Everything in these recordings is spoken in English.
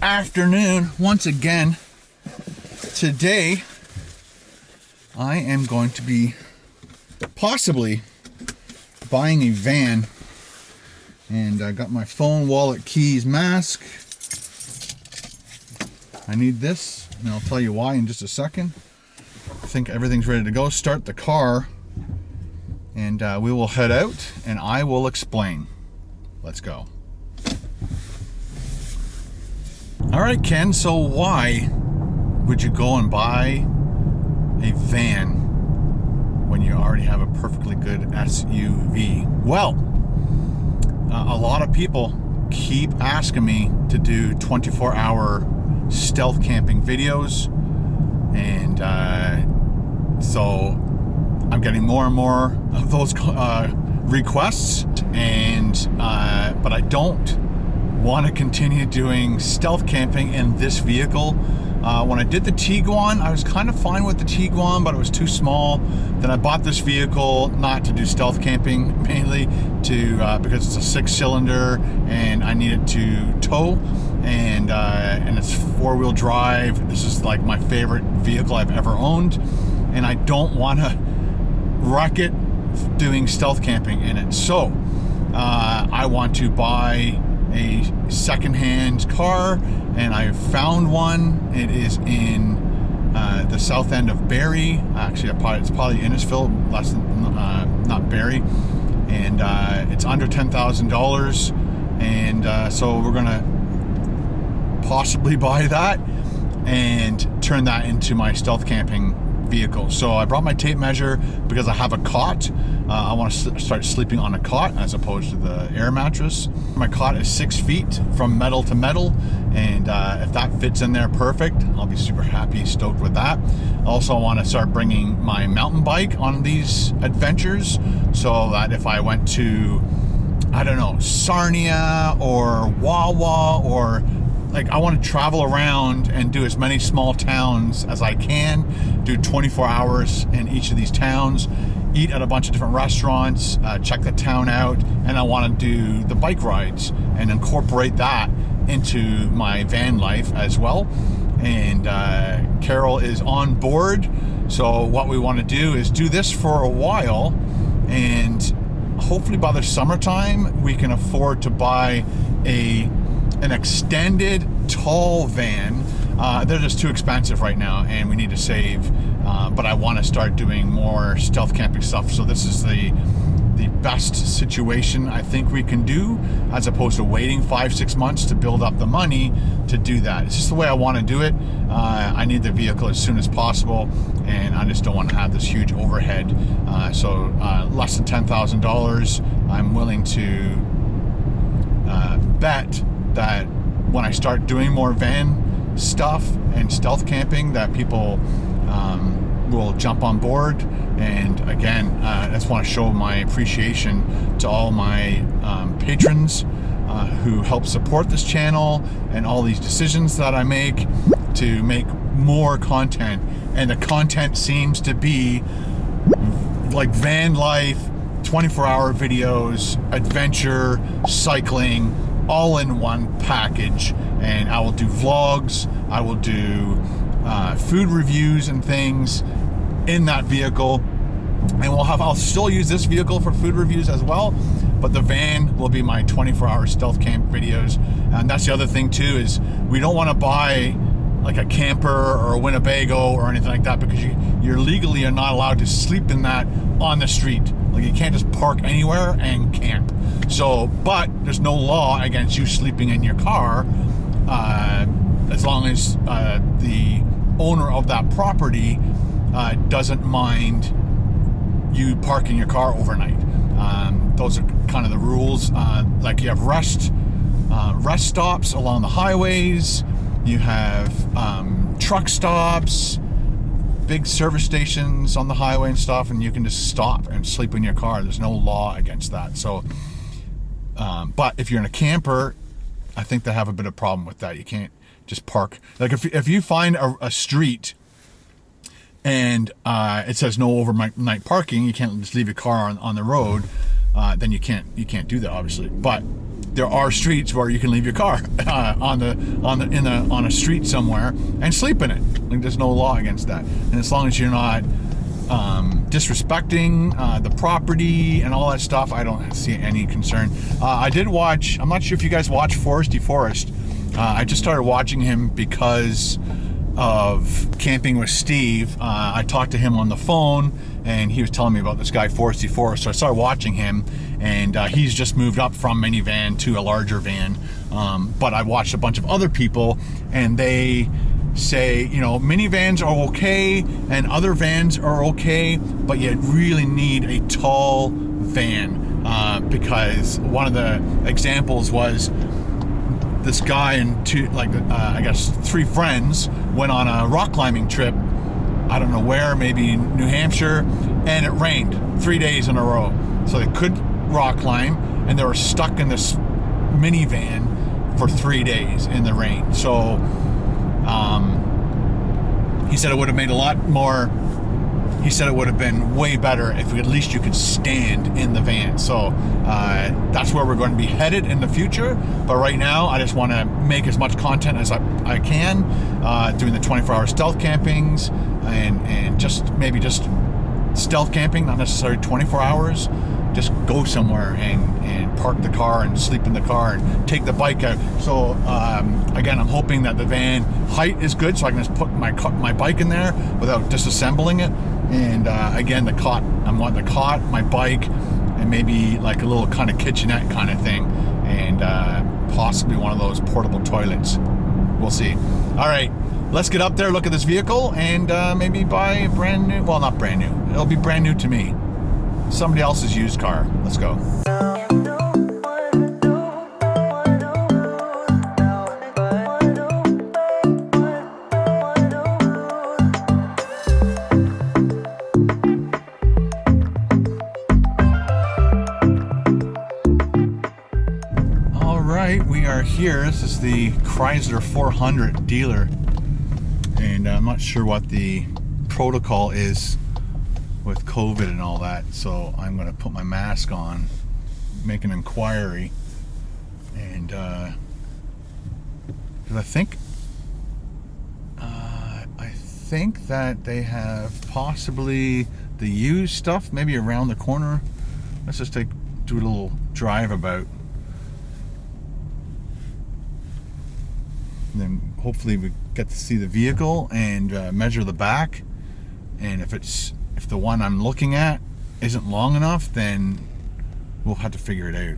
afternoon once again. Today I am going to be possibly buying a van, and I got my phone, wallet, keys, mask. I need this, and I'll tell you why in just a second. I think everything's ready to go. Start the car, and we will head out, and I will explain. Let's go. All right, Ken, so why would you go and buy a van when you already have a perfectly good SUV? Well, a lot of people keep asking me to do 24-hour stealth camping videos, and so I'm getting more and more of those requests, and but I don't want to continue doing stealth camping in this vehicle. When I did the Tiguan, I was kind of fine with the Tiguan, but it was too small. Then I bought this vehicle not to do stealth camping, mainly because it's a 6-cylinder and I need it to tow, and it's 4-wheel drive. This is like my favorite vehicle I've ever owned, and I don't want to wreck it doing stealth camping in it. So I want to buy a second-hand car, and I found one. It is in the south end of Barrie. Actually, it's probably Innisfil, less than not Barrie, and it's under $10,000. And so we're gonna possibly buy that and turn that into my stealth camping vehicle. So I brought my tape measure because I have a cot. I want to start sleeping on a cot as opposed to the air mattress. My cot is 6 feet from metal to metal, and if that fits in there perfect, I'll be super happy, stoked with that. Also, I want to start bringing my mountain bike on these adventures, so that if I went to, I don't know, Sarnia or Wawa, or like, I want to travel around and do as many small towns as I can, do 24 hours in each of these towns, eat at a bunch of different restaurants, check the town out, and I want to do the bike rides and incorporate that into my van life as well. And Carol is on board, so what we want to do is do this for a while, and hopefully by the summertime we can afford to buy an extended tall van. They're just too expensive right now, and we need to save, but I want to start doing more stealth camping stuff. So this is the best situation I think we can do, as opposed to waiting 5-6 months to build up the money to do that. It's just the way I want to do it. I need the vehicle as soon as possible, and I just don't want to have this huge overhead. So less than $10,000, I'm willing to bet that when I start doing more van stuff and stealth camping, that people will jump on board. And again, I just want to show my appreciation to all my patrons who help support this channel and all these decisions that I make to make more content. And the content seems to be like van life, 24-hour videos, adventure, cycling, all in one package. And I will do vlogs, I will do food reviews and things in that vehicle, and I'll still use this vehicle for food reviews as well, but the van will be my 24-hour stealth camp videos. And that's the other thing too, is we don't want to buy like a camper or a Winnebago or anything like that, because you're legally are not allowed to sleep in that on the street. Like, you can't just park anywhere and camp. So, but there's no law against you sleeping in your car, as long as the owner of that property doesn't mind you parking your car overnight. Those are kind of the rules. Like, you have rest stops along the highways, you have truck stops, big service stations on the highway and stuff, and you can just stop and sleep in your car. There's no law against that. So, but if you're in a camper, I think they have a bit of problem with that. You can't just park. Like, if you find a street and it says no overnight parking, you can't just leave your car on the road, then you can't do that, obviously. But there are streets where you can leave your car on a street somewhere and sleep in it. Like, there's no law against that, and as long as you're not disrespecting the property and all that stuff, I don't see any concern. I did watch, I'm not sure if you guys watch Foresty Forest. I just started watching him because of Camping with Steve. I talked to him on the phone and he was telling me about this guy Foresty Forest, so I started watching him, and he's just moved up from minivan to a larger van. But I watched a bunch of other people and they say, you know, minivans are okay and other vans are okay, but you really need a tall van, because one of the examples was this guy and I guess 3 friends went on a rock climbing trip. I don't know where, maybe New Hampshire, and it rained 3 days in a row, so they couldn't rock climb and they were stuck in this minivan for 3 days in the rain. So he said it would have made a lot more, he said it would have been way better if at least you could stand in the van. So that's where we're going to be headed in the future. But right now, I just want to make as much content as I can, doing the 24-hour stealth campings and just maybe just stealth camping, not necessarily 24 hours. Just go somewhere and park the car and sleep in the car and take the bike out. So again, I'm hoping that the van height is good, so I can just put my bike in there without disassembling it. And again, the cot, I want the cot, my bike, and maybe like a little kind of kitchenette kind of thing, and possibly one of those portable toilets. We'll see. All right, let's get up there, look at this vehicle, and maybe buy a brand new, well, not brand new, it'll be brand new to me, somebody else's used car. Let's go. We are here. This is the Chrysler 400 dealer, and I'm not sure what the protocol is with COVID and all that, so I'm going to put my mask on, make an inquiry, and because I think that they have possibly the used stuff maybe around the corner. Let's just do a little drive about. And then hopefully we get to see the vehicle and measure the back, and if the one I'm looking at isn't long enough, then we'll have to figure it out.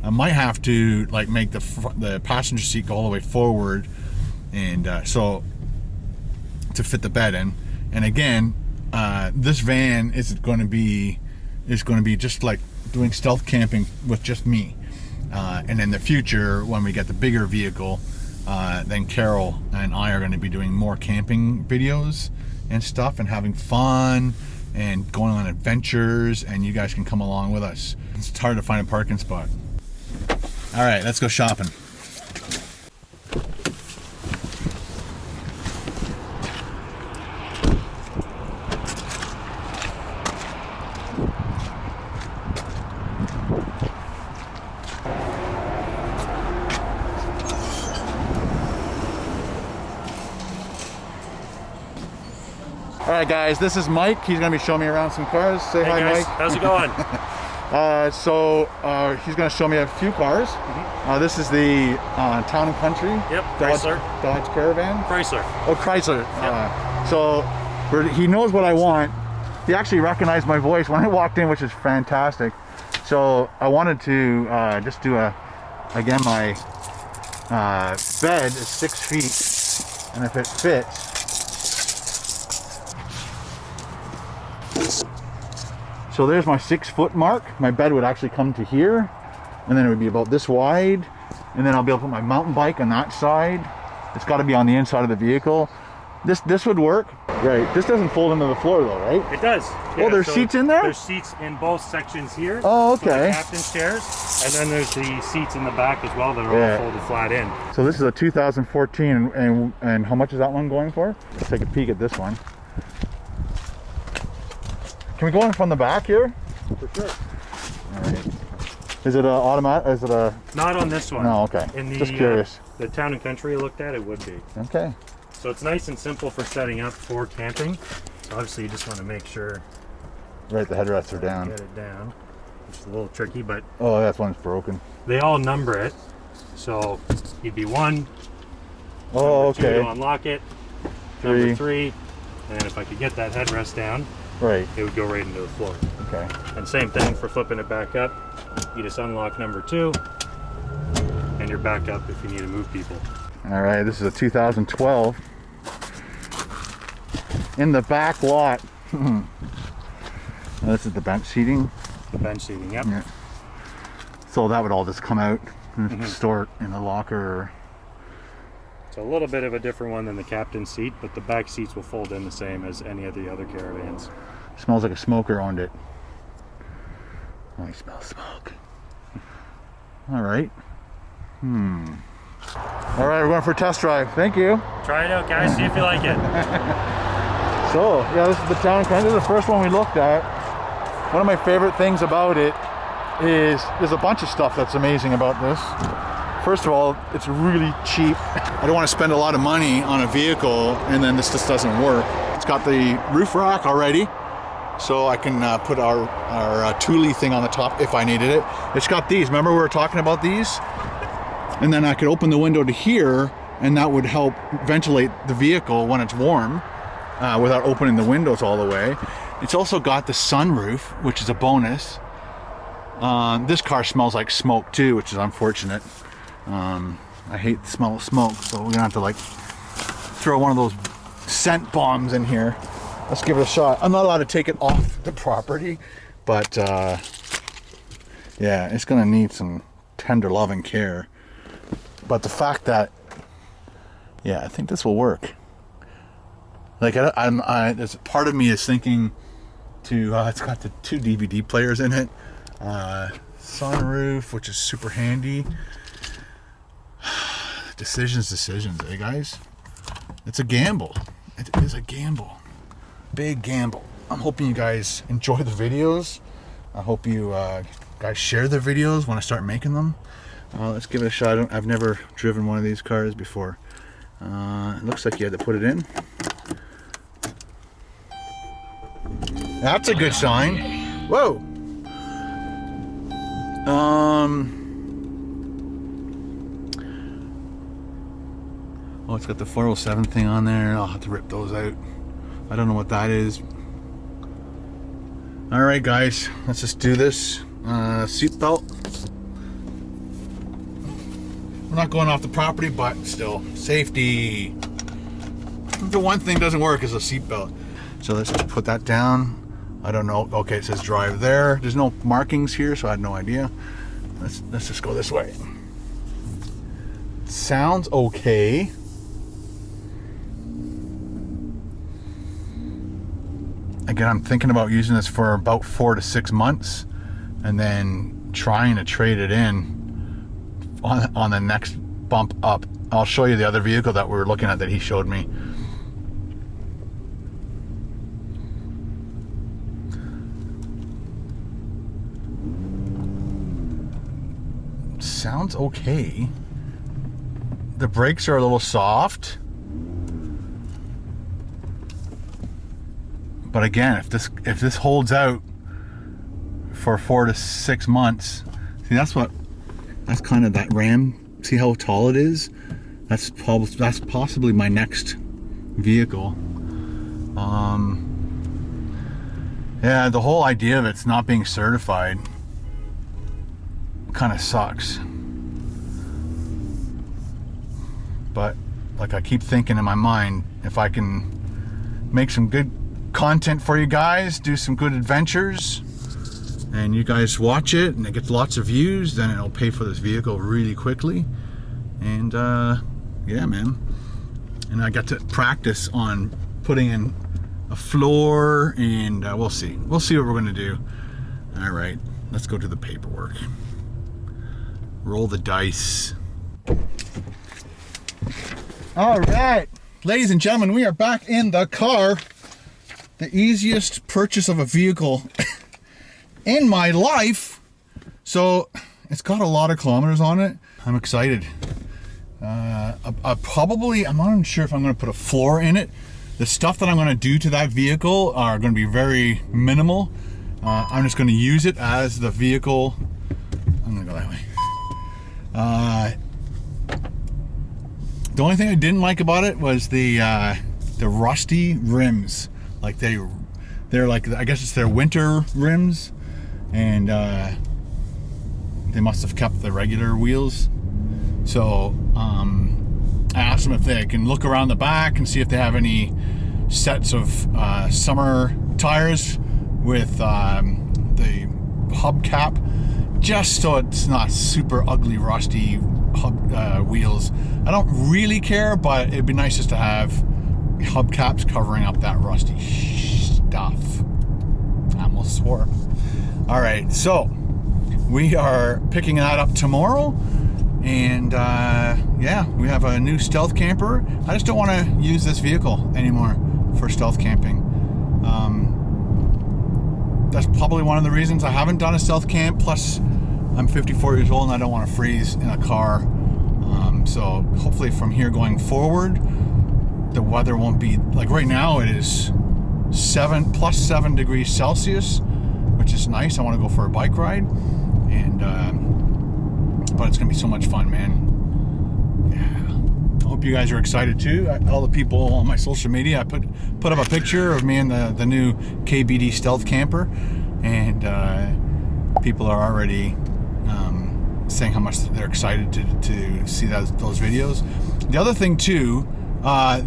I might have to like make the passenger seat go all the way forward, and so to fit the bed in. And again, this van is going to be just like doing stealth camping with just me. And in the future, when we get the bigger vehicle, then Carol and I are going to be doing more camping videos and stuff, and having fun and going on adventures, and you guys can come along with us. It's hard to find a parking spot. All right, let's go shopping. All right, guys, this is Mike. He's going to be showing me around some cars. Say hi, guys. Mike. How's it going? He's going to show me a few cars. Mm-hmm. This is the Town and Country. Yep, Dodge Caravan. Chrysler. Oh, Chrysler. Yep. He knows what I want. He actually recognized my voice when I walked in, which is fantastic. So I wanted to just do again, my bed is 6 feet, and if it fits, so there's my 6 foot mark. My bed would actually come to here, and then it would be about this wide, and then I'll be able to put my mountain bike on that side. It's got to be on the inside of the vehicle. This would work. Right. This doesn't fold into the floor though, right? It does. Yeah, there's seats in there? There's seats in both sections here. Oh, okay. So the captain's chairs, and then there's the seats in the back as well that are all folded flat in. So this is a 2014, and how much is that one going for? Let's take a peek at this one. Can we go in from the back here? For sure. All right. Is it a automatic? Is it a? Not on this one. No, okay. In the, just curious. The Town and Country I looked at, it would be. Okay. So it's nice and simple for setting up for camping. So obviously you just want to make sure. Right, the headrests are down. Get it down, which is a little tricky, but. Oh, that one's broken. They all number it, so you'd be 1. Oh, okay. 2 to unlock it. 3. 3, and then if I could get that headrest down, right, it would go right into the floor. Okay. And same thing for flipping it back up. You just unlock number 2, and you're back up if you need to move people. All right, this is a 2012 in the back lot. This is the bench seating. The bench seating, yep. Yeah. So that would all just come out and store it in the locker. It's a little bit of a different one than the captain's seat, but the back seats will fold in the same as any of the other caravans. Smells like a smoker owned it. Oh, I smell smoke. All right. All right, we're going for a test drive. Thank you. Try it out, guys. See if you like it. So, yeah, this is the Town and Country. This is the first one we looked at. One of my favorite things about it is there's a bunch of stuff that's amazing about this. First of all, it's really cheap. I don't want to spend a lot of money on a vehicle and then this just doesn't work. It's got the roof rack already, so I can put our Thule thing on the top if I needed it. It's got these. Remember we were talking about these? And then I could open the window to here, and that would help ventilate the vehicle when it's warm without opening the windows all the way. It's also got the sunroof, which is a bonus. This car smells like smoke too, which is unfortunate. I hate the smell of smoke, so we're gonna have to like throw one of those scent bombs in here. Let's give it a shot. I'm not allowed to take it off the property, but yeah, it's gonna need some tender loving care. But the fact that, yeah, I think this will work. Like, there's part of me is thinking to, it's got the 2 DVD players in it, sunroof, which is super handy. Decisions, eh, guys? It's a gamble. It is a gamble. Big gamble. I'm hoping you guys enjoy the videos. I hope you guys share the videos when I start making them. Let's give it a shot. I've never driven one of these cars before. It looks like you had to put it in. That's a good sign. Whoa. Oh, it's got the 407 thing on there. I'll have to rip those out. I don't know what that is. All right, guys, let's just do this. Seatbelt. We're not going off the property, but still, safety. The one thing doesn't work is a seatbelt. So let's just put that down. I don't know. Okay, it says drive there. There's no markings here, so I had no idea. Let's just go this way. Sounds okay. Again, I'm thinking about using this for about 4 to 6 months and then trying to trade it in on the next bump up. I'll show you the other vehicle that we were looking at that he showed me. Sounds okay. The brakes are a little soft. But again, if this holds out for 4 to 6 months, see, that's kind of that Ram. See how tall it is? That's possibly my next vehicle. Yeah, the whole idea of it's not being certified kind of sucks. But like I keep thinking in my mind, if I can make some good content for you guys, do some good adventures, and you guys watch it and it gets lots of views, then it'll pay for this vehicle really quickly. And yeah, man. And I got to practice on putting in a floor, and we'll see what we're gonna do. All right, let's go to the paperwork. Roll the dice. All right, ladies and gentlemen, we are back in the car. The easiest purchase of a vehicle in my life. So It's got a lot of kilometers on it. I'm excited. Probably, I'm not sure if I'm going to put a floor in it. The stuff that I'm going to do to that vehicle are going to be very minimal. I'm just going to use it as the vehicle. I'm going to go that way. The only thing I didn't like about it was the rusty rims. Like they're like, I guess it's their winter rims, and they must have kept the regular wheels. So I asked them if they can look around the back and see if they have any sets of summer tires with the hubcap, just so it's not super ugly rusty wheels. I don't really care, but it'd be nice just to have hubcaps covering up that rusty stuff. I almost swore. All right, so we are picking that up tomorrow, and yeah, we have a new stealth camper. I just don't want to use this vehicle anymore for stealth camping. That's probably one of the reasons I haven't done a stealth camp. Plus, I'm 54 years old and I don't want to freeze in a car. So hopefully from here going forward, the weather won't be like right now. It is plus 7 degrees Celsius, which is nice. I want to go for a bike ride, and but it's gonna be so much fun, man. Yeah, I hope you guys are excited too. All the people on my social media, I put up a picture of me and the new KBD stealth camper, and people are already saying how much they're excited to see those videos. The other thing too,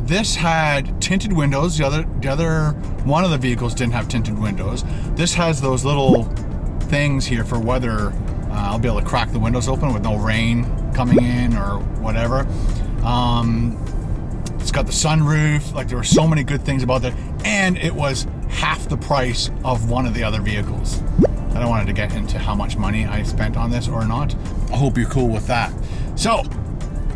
this had tinted windows. The other one of the vehicles didn't have tinted windows. This has those little things here for weather. I'll be able to crack the windows open with no rain coming in or whatever. It's got the sunroof. Like, there were so many good things about that, and it was half the price of one of the other vehicles. I don't want to get into how much money I spent on this or not. I hope you're cool with that. So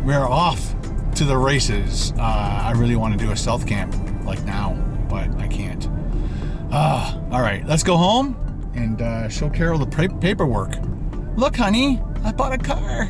we're off to the races. I really want to do a stealth camp like now, but I can't. All right, let's go home and show Carol the paperwork. Look, honey, I bought a car.